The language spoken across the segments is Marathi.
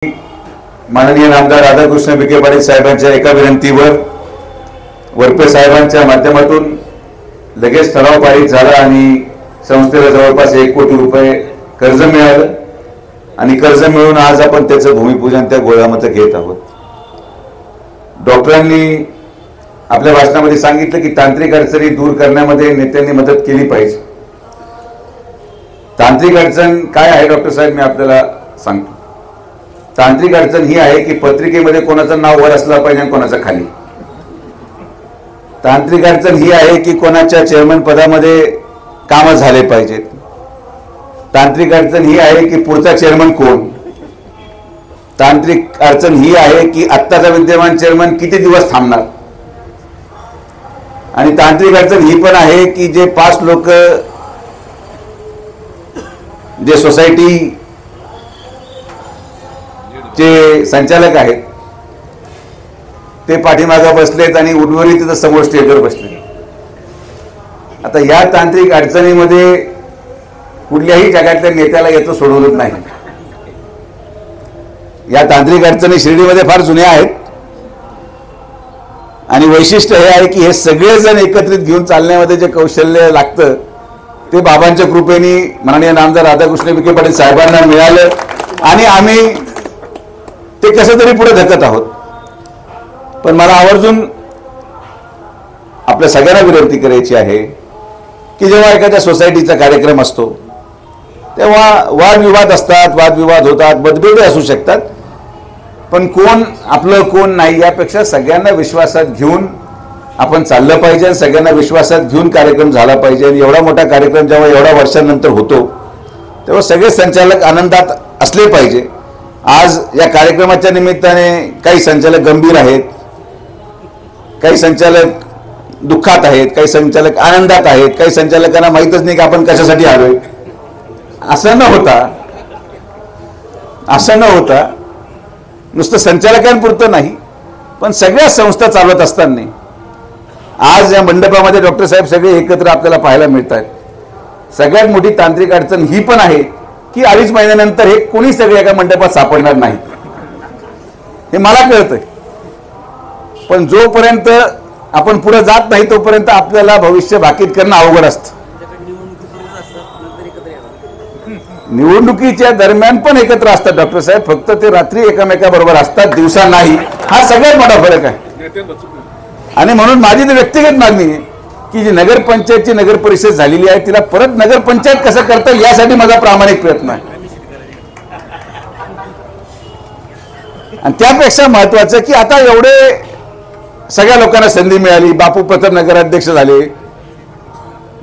माननीय नामदार राधाकृष्ण विखे पाटील साहेबांच्या एका विनंतीवर वरपे साहेबांच्या माध्यमातून लगेच ठराव पारित झाला आणि संस्थेला जवळपास 1 कोटी रुपये कर्ज मिळालं आणि कर्ज मिळून आज आपण त्याचं भूमिपूजन त्या गोळ्यामध्ये घेत आहोत। डॉक्टरांनी आपल्या भाषणामध्ये सांगितलं की तांत्रिक अडचणी दूर करण्यामध्ये नेत्यांनी मदत केली पाहिजे। तांत्रिक अडचण काय आहे डॉक्टर साहेब, मी आपल्याला सांगतो। तांत्रिक अडचण ही आहे की पत्रिकेमध्ये कोणाचं नाव वर असलं पाहिजे आणि कोणाचं खाली। तांत्रिक अडचण ही आहे की कोणाच्या चेअरमन पदामध्ये काम झाले पाहिजेत। तांत्रिक अडचण ही आहे की पुढचा चेअरमन कोण। तांत्रिक अडचण ही आहे की आत्ताचा विद्यमान चेअरमन किती दिवस थांबणार। आणि तांत्रिक अडचण ही पण आहे की जे 5 लोक जे सोसायटी चे संचालक आहेत ते पाठीमागे बसलेत आणि उर्वरित तिथं समोर स्टेजवर बसले। आता या तांत्रिक अडचणीमध्ये कुठल्याही जगातल्या नेत्याला याचं सोडवलं नाही। या तांत्रिक अडचणी शिर्डीमध्ये फार जुन्या आहेत आणि वैशिष्ट्य हे आहे की हे सगळेजण एकत्रित घेऊन चालण्यामध्ये जे कौशल्य लागतं ते बाबांच्या कृपेने माननीय नामदार राधाकृष्ण विखे पाटील साहेबांना मिळालं आणि आम्ही ते कसं तरी पुढे धकत आहोत। पण मला आवर्जून आपल्या सगळ्यांना विनंती करायची आहे की जेव्हा एखाद्या सोसायटीचा कार्यक्रम असतो तेव्हा वादविवाद असतात, वादविवाद होतात, मतभेद असू शकतात, पण कोण आपलं कोण नाही यापेक्षा सगळ्यांना विश्वासात घेऊन आपण चाललं पाहिजे। सगळ्यांना विश्वासात घेऊन कार्यक्रम झाला पाहिजे आणि एवढा मोठा कार्यक्रम जेव्हा एवढ्या वर्षांनंतर होतो तेव्हा सगळे संचालक आनंदात असले पाहिजे। आज या कार्यक्रमाच्या निमित्ताने काही संचालक गंभीर आहेत, काही संचालक दुःखात आहेत, काही संचालक आनंदात आहेत, काही संचालकांना माहीतच नाही की आपण कशासाठी आलोय। असं न होता नुसतं संचालकांपुरतं नाही पण सगळ्या संस्था चालवत असताना आज या मंडपामध्ये डॉक्टर साहेब सगळे एकत्र आपल्याला पाहायला मिळतात। सगळ्यात मोठी तांत्रिक अडचण ही पण आहे की 2.5 महिन्यानंतर हे कोणी सगळे एका मंडपात सापडणार नाही, हे मला कळतंय। पण जोपर्यंत आपण पुढे जात नाही तोपर्यंत आपल्याला भविष्य भाकीत करणं अवघड असतं। निवडणुकीच्या दरम्यान पण एकत्र असतात डॉक्टर साहेब, फक्त ते रात्री एकमेकाबरोबर असतात, दिवसा नाही। हा सगळ्यात मोठा फरक आहे। आणि म्हणून माझी तर व्यक्तिगत मागणी आहे की जी नगरपंचायतची नगर परिषद झालेली आहे तिला परत नगरपंचायत कसं करता येईल यासाठी माझा प्रामाणिक प्रयत्न आहे। आणि त्यापेक्षा महत्वाचं की आता एवढे सगळ्या लोकांना संधी मिळाली। बापू प्रथम नगराध्यक्ष झाले,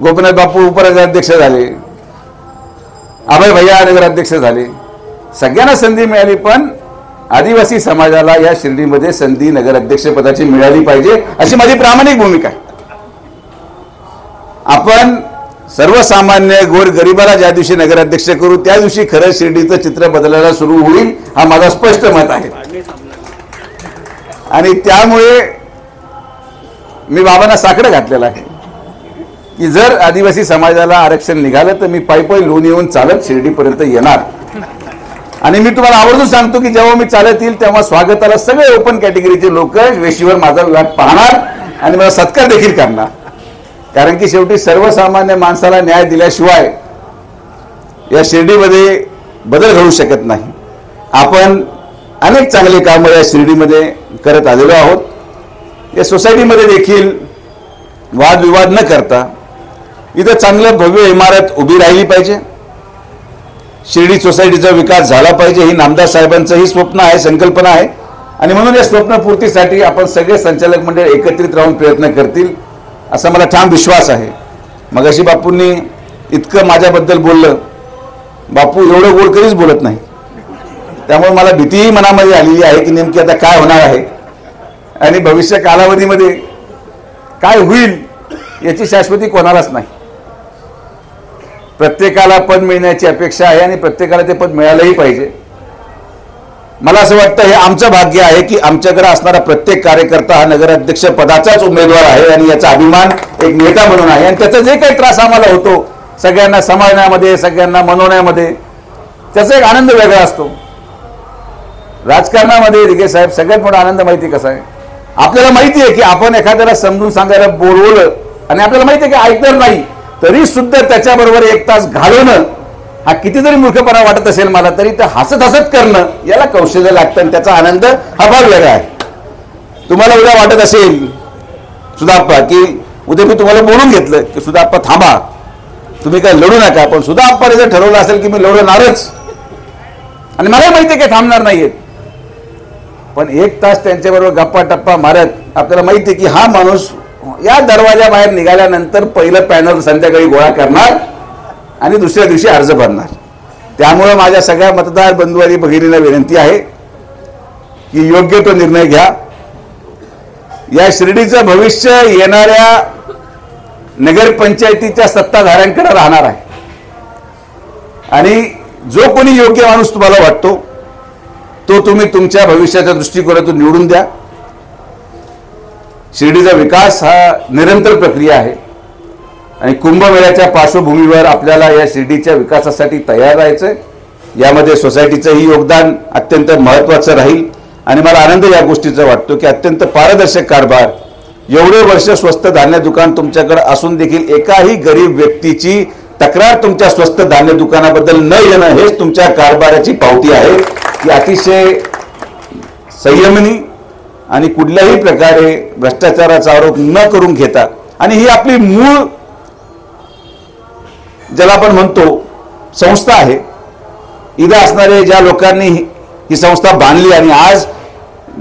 गोपीनाथ बापू उपनगराध्यक्ष झाले, अभय भैया नगराध्यक्ष झाले, सगळ्यांना संधी मिळाली, पण आदिवासी समाजाला या शिर्डीमध्ये संधी नगराध्यक्ष पदाची मिळाली पाहिजे अशी माझी प्रामाणिक भूमिका आहे। आपण सर्वसामान्य गोरगरिबाला ज्या दिवशी नगराध्यक्ष करू त्या दिवशी खरं शिर्डीचं चित्र बदलायला सुरू होईल, हा माझा स्पष्ट मत आहे। आणि त्यामुळे मी बाबांना साकडं घातलेलं आहे की जर आदिवासी समाजाला आरक्षण निघालं तर मी पायी लोणी येऊन चालत शिर्डीपर्यंत येणार। आणि मी तुम्हाला आवर्जून सांगतो की जेव्हा मी चालत येईल तेव्हा स्वागताला सगळे ओपन कॅटेगरीचे लोक वेशीवर माझा वाट पाहणार आणि मला सत्कार देखील करणार, कारण की शेवटी सर्वसामान्य माणसाला न्याय दिल्याशिवाय या शिर्डीमध्ये बदल घडू शकत नाही। आपण अनेक चांगले कामं या शिर्डीमध्ये करत आलेलो आहोत। या सोसायटीमध्ये देखील वादविवाद न करता इथं चांगलं भव्य इमारत उभी राहिली पाहिजे। शिर्डी सोसायटीचा विकास झाला पाहिजे, ही नामदार साहेबांचंही स्वप्न आहे, संकल्पना आहे। आणि म्हणून या स्वप्नपूर्तीसाठी आपण सगळे संचालक मंडळ एकत्रित राहून प्रयत्न करतील असा मला ठाम विश्वास आहे। मगाशी बापूंनी इतकं माझ्याबद्दल बोललं, बापू एवढं गोड कधीच बोलत नाही, त्यामुळे मला भीतीही मनामध्ये आलेली आहे की नेमकी आता काय होणार आहे आणि भविष्य कालावधीमध्ये काय होईल याची शाश्वती कोणालाच नाही। प्रत्येकाला पद मिळण्याची अपेक्षा आहे आणि प्रत्येकाला ते पद मिळालंही पाहिजे। मला असं वाटतं हे आमचं भाग्य आहे की आमच्याकडे असणारा प्रत्येक कार्यकर्ता हा नगराध्यक्ष पदाचाच उमेदवार आहे आणि याचा अभिमान एक नेता म्हणून आहे। आणि त्याचा जे काही त्रास आम्हाला होतो सगळ्यांना सांभाळण्यामध्ये, सगळ्यांना मनवण्यामध्ये, त्याचा एक आनंद वेगळा असतो। राजकारणामध्ये दिघे साहेब सगळ्यात मोठा आनंद माहिती कसा आहे, आपल्याला माहिती आहे की आपण एखाद्याला समजून सांगायला बोलवलं आणि आपल्याला माहिती आहे की ऐकणार नाही, तरी सुद्धा त्याच्याबरोबर 1 तास घालवणं हा किती जरी मूर्खपणा वाटत असेल मला, तरी ते हसत हसत करणं याला कौशल्य लागतं आणि त्याचा आनंद हा भाग वेगळा आहे. तुम्हाला उद्या वाटत असेल सुधाप्पा की उद्या मी तुम्हाला बोलून घेतलं की सुधाप्पा थांबा, तुम्ही काय लढू नका, पण सुधाप्पाने जर ठरवलं असेल की मी लढणारच आणि मला माहिती आहे की थांबणार नाहीये, पण 1 तास त्यांच्याबरोबर गप्पा टप्पा मारत आपल्याला माहिती आहे की हा माणूस या दरवाजा बाहेर निघाल्यानंतर पहिलं पॅनल संध्याकाळी गोळा करणार आणि दुसऱ्या दिवशी अर्ज भरणार. त्यामुळे माझ्या सगळ्या मतदार बंधू आणि भगिनींना विनंती आहे की योग्य तो निर्णय घ्या. या शिर्डीचं भविष्य येणाऱ्या नगरपंचायतीच्या सत्ताधाऱ्यांकडे राहणार आहे आणि जो कोणी योग्य माणूस तुम्हाला वाटतो तो तुम्ही तुमच्या भविष्याच्या दृष्टिकोनातून निवडून द्या. शिर्डीचा विकास हा निरंतर प्रक्रिया आहे आणि कुंभमेळ्याच्या पार्श्वभूमीवर आपल्याला या शिर्डीच्या विकासासाठी तयार राहायचंय. यामध्ये सोसायटीचंही योगदान अत्यंत महत्त्वाचं राहील आणि मला आनंद या गोष्टीचा वाटतो की अत्यंत पारदर्शक कारभार, एवढे वर्ष स्वस्त धान्य दुकान तुमच्याकडे असून देखील एकाही गरीब व्यक्तीची तक्रार तुमच्या स्वस्त धान्य दुकानाबद्दल न येणं हेच तुमच्या कारभाराची पावती आहे की अतिशय संयमनी आणि कुठल्याही प्रकारे भ्रष्टाचाराचा आरोप न करून घेता, आणि ही आपली मूळ ज्याला आपण म्हणतो संस्था आहे. इथं असणारे ज्या लोकांनी ही संस्था बांधली आणि आज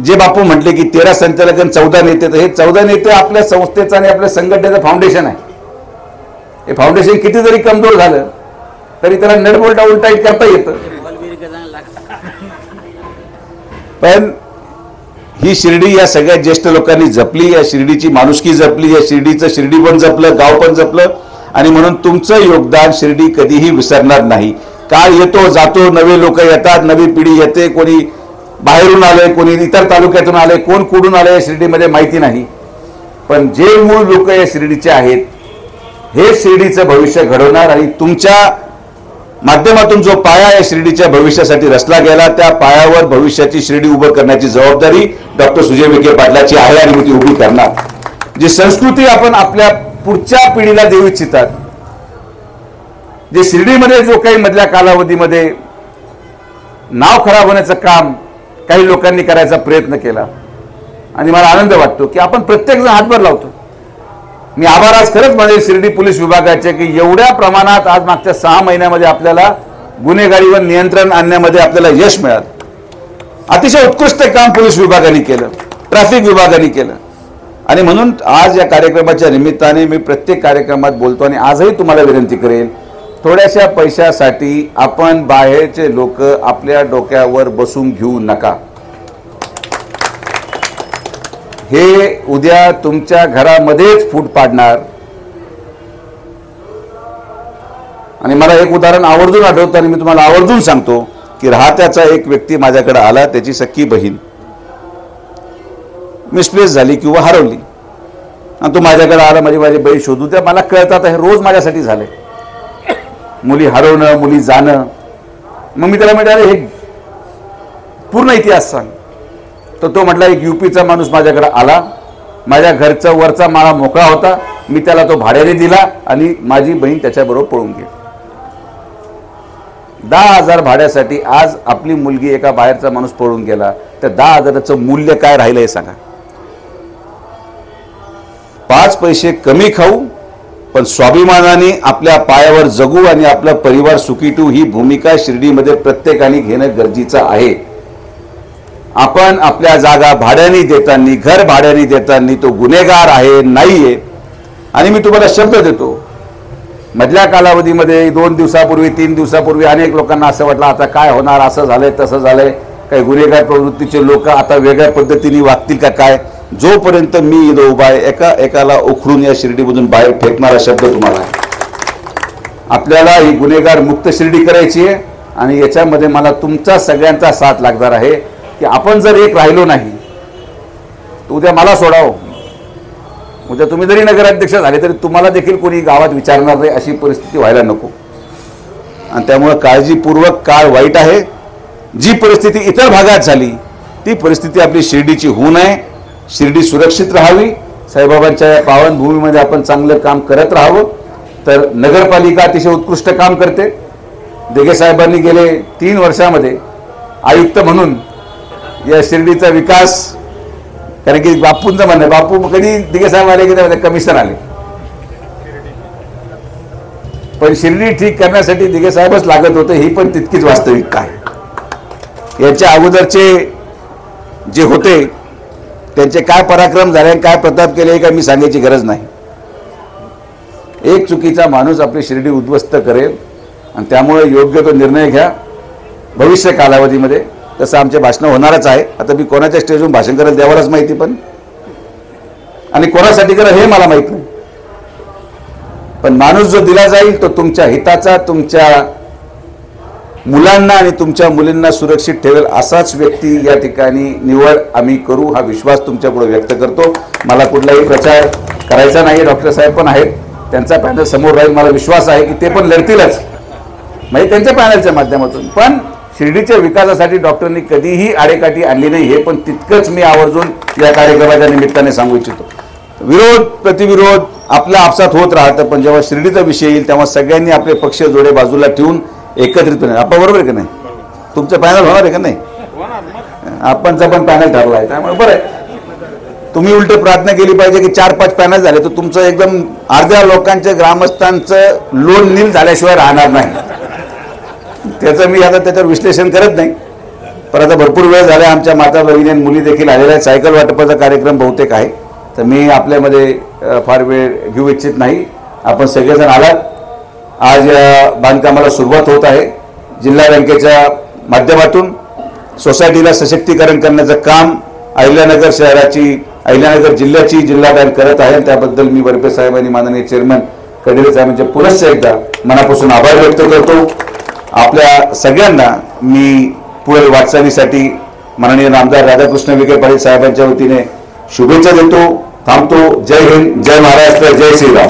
जे बापू म्हटले की 13 संचालक आणि 14 नेते, तर हे 14 नेते आपल्या संस्थेचं आणि आपल्या संघटनेचं फाउंडेशन आहे. हे फाउंडेशन किती जरी कमजोर झालं तरी त्याला नटबोल्ट डाऊन टाईट करता येतं, पण ही शिर्डी या सगळ्या ज्येष्ठ लोकांनी जपली, या शिर्डीची माणुसकी जपली, या शिर्डीचं शिर्डी पण जपलं, गाव पण जपलं आणि म्हणून तुमचं योगदान शिर्डी कधीही विसरणार नाही. काळ येतो जातो, नवे लोक येतात, नवी पिढी येते, कोणी बाहेरून आले, कोणी इतर तालुक्यातून आले, कोण कुठून आले या शिर्डीमध्ये माहिती नाही, पण जे मूळ लोक या शिर्डीचे आहेत हे शिर्डीचं भविष्य घडवणार आणि तुमच्या माध्यमातून जो पाया या शिर्डीच्या भविष्यासाठी रचला गेला त्या पायावर भविष्याची शिर्डी उभं करण्याची जबाबदारी डॉक्टर सुजय विखे पाटलाची आहे आणि मी ती उभी करणार. जी संस्कृती आपण आपल्या पुढच्या पिढीला देऊ इच्छितात, जे शिर्डीमध्ये जो काही मधल्या कालावधीमध्ये नाव खराब होण्याचं काम काही लोकांनी करायचा प्रयत्न केला आणि मला आनंद वाटतो की आपण प्रत्येकजण हातभार लावतो. मी आभार आज खरंच माझे शिर्डी पोलीस विभागाचे की एवढ्या प्रमाणात आज मागच्या 6 महिन्यामध्ये आपल्याला गुन्हेगारीवर नियंत्रण आणण्यामध्ये आपल्याला यश मिळालं. अतिशय उत्कृष्ट काम पोलीस विभागाने केलं, ट्रॅफिक विभागाने केलं आणि म्हणून आज या कार्यक्रमाच्या निमित्ताने मी प्रत्येक कार्यक्रमात बोलतो आणि आजही तुम्हाला विनंती करेन, थोड्याशा पैशासाठी आपण बाहेरचे लोक आपल्या डोक्यावर बसून घेऊ नका. हे उद्या तुमच्या घरामध्येच फूट पाडणार. आणि मला एक उदाहरण आवर्जून आठवतं आणि मी तुम्हाला आवर्जून सांगतो की राहत्याचा एक व्यक्ती माझ्याकडे आला, त्याची सख्खी बहीण मिसप्लेस झाली किंवा हरवली आणि तो माझ्याकडे आला, माझी बहीण शोधू द्या. मला कळतात हे रोज माझ्यासाठी झालंय, मुली हरवणं, मुली जाणं. मग मी त्याला म्हटलं हे पूर्ण इतिहास सांग. तर तो म्हटला एक यूपीचा माणूस माझ्याकडे आला, माझ्या घरचा वरचा माळा मोकळा होता, मी त्याला तो भाड्याने दिला आणि माझी बहीण त्याच्याबरोबर पळून गेली. 10,000 भाड्यासाठी आज आपली मुलगी एका बाहेरचा माणूस पळून गेला, त्या 10,000चं मूल्य काय राहिलं हे सांगा. 5 पैसे कमी खाऊ पण स्वाभिमानाने आपल्या पायावर जगू आणि आपला परिवार सुखी ठेवू ही भूमिका शिर्डीमध्ये प्रत्येकाने घेणं गरजेचं आहे. आपण आपल्या जागा भाड्याने देताना, घर भाड्याने देताना तो गुन्हेगार आहे नाहीये. आणि मी तुम्हाला शब्द देतो, मधल्या कालावधीमध्ये 2 दिवसापूर्वी 3 दिवसापूर्वी अनेक लोकांना असं वाटलं आता काय होणार, असं झालंय तसं झालंय, काही गुन्हेगार प्रवृत्तीचे लोक आता वेगळ्या पद्धतीने वागतील का काय. जोपर्यंत मी इथं उभा आहे एकाला उखडून या शिर्डीमधून बाहेर फेकणारा शब्द तुम्हाला आहे. आपल्याला ही गुन्हेगार मुक्त शिर्डी करायची आहे आणि याच्यामध्ये मला तुमचा सगळ्यांचा साथ लागणार आहे की आपण जर एक राहिलो नाही तर उद्या मला सोडावं, उद्या तुम्ही जरी नगराध्यक्ष झाले तरी तुम्हाला देखील कोणी गावात विचारणार नाही, अशी परिस्थिती व्हायला नको. आणि त्यामुळे काळजीपूर्वक, काळ वाईट आहे, जी परिस्थिती इतर भागात झाली ती परिस्थिती आपली शिर्डीची होऊ नये, शिर्डी सुरक्षित राहावी, साईबाबांच्या या पावनभूमीमध्ये आपण चांगलं काम करत राहावं. तर नगरपालिका अतिशय उत्कृष्ट काम करते. दिघे साहेबांनी गेले 3 वर्षामध्ये आयुक्त म्हणून या शिर्डीचा विकास, कारण की बापूंचं म्हणणं, बापू कधी दिघे साहेब आले की त्यामध्ये कमिशन आले, पण शिर्डी ठीक करण्यासाठी दिघे साहेबच लागत होते, ही पण तितकीच वास्तविकता आहे. याच्या अगोदरचे जे होते त्यांचे काय पराक्रम झाले, काय प्रताप केले, काय मी सांगायची गरज नाही. एक चुकीचा माणूस आपली शिर्डी उद्ध्वस्त करेल आणि त्यामुळे योग्य तो निर्णय घ्या भविष्य कालावधीमध्ये. तसं आमचे भाषणं होणारच आहे. आता मी कोणाच्या स्टेजवरून भाषण करायला देवालाच माहिती, पण आणि कोणासाठी करा हे मला माहित नाही, पण माणूस जो दिला जाईल तो तुमच्या हिताचा, तुमच्या मुलांना आणि तुमच्या मुलींना सुरक्षित ठेवेल असाच व्यक्ती या ठिकाणी निवड आम्ही करू, हा विश्वास तुमच्या पुढे व्यक्त करतो. मला कुठलाही प्रचार करायचा नाही. डॉक्टर साहेब पण आहेत, त्यांचा पॅनल समोर राहील. मला विश्वास आहे की ते पण लढतीलच, म्हणजे त्यांच्या पॅनलच्या माध्यमातून. पण शिर्डीच्या विकासासाठी डॉक्टरांनी कधीही आडेकाठी आणली नाही, हे पण तितकंच मी आवर्जून या कार्यक्रमाच्या निमित्ताने सांगू इच्छितो. विरोध प्रतिविरोध आपल्या आपसात होत राहतं, पण जेव्हा शिर्डीचा विषय येईल तेव्हा सगळ्यांनी आपले पक्ष जोडे बाजूला ठेवून एकत्रितपणे, आपण बरोबर आहे का नाही, तुमचं पॅनल होणार आहे का नाही, आपणचा पण पॅनल ठरला आहे, त्यामुळे बरं आहे. तुम्ही उलट प्रार्थना केली पाहिजे की 4-5 पॅनल झाले तर तुमचं एकदम अर्ध्या लोकांच्या ग्रामस्थांचं लोन नील झाल्याशिवाय राहणार नाही. त्याचं मी आता त्याच्यावर विश्लेषण करत नाही, पण आता भरपूर वेळ झाला. आमच्या माता भगिनी आणि मुली देखील आलेल्या आहेत. सायकल वाटपाचा कार्यक्रम बहुतेक आहे, तर मी आपल्यामध्ये फार वेळ घेऊ इच्छित नाही. आपण सगळेजण आलात. आज या बांधकामाला सुरुवात होत आहे. जिल्हा बँकेच्या माध्यमातून सोसायटीला सशक्तीकरण करण्याचं काम अहिल्यानगर शहराची, अहिल्यानगर जिल्ह्याची जिल्हा बँक करत आहे. त्याबद्दल मी वरपे साहेब आणि माननीय चेअरमन कडिले साहेबांचे पुनश्च एकदा मनापासून आभार व्यक्त करतो. आपल्या सगळ्यांना मी पुढील वाटचालीसाठी माननीय आमदार राधाकृष्ण विखे पाटील साहेबांच्या वतीने शुभेच्छा देतो. थांबतो. जय हिंद, जय महाराष्ट्र, जय श्रीराम.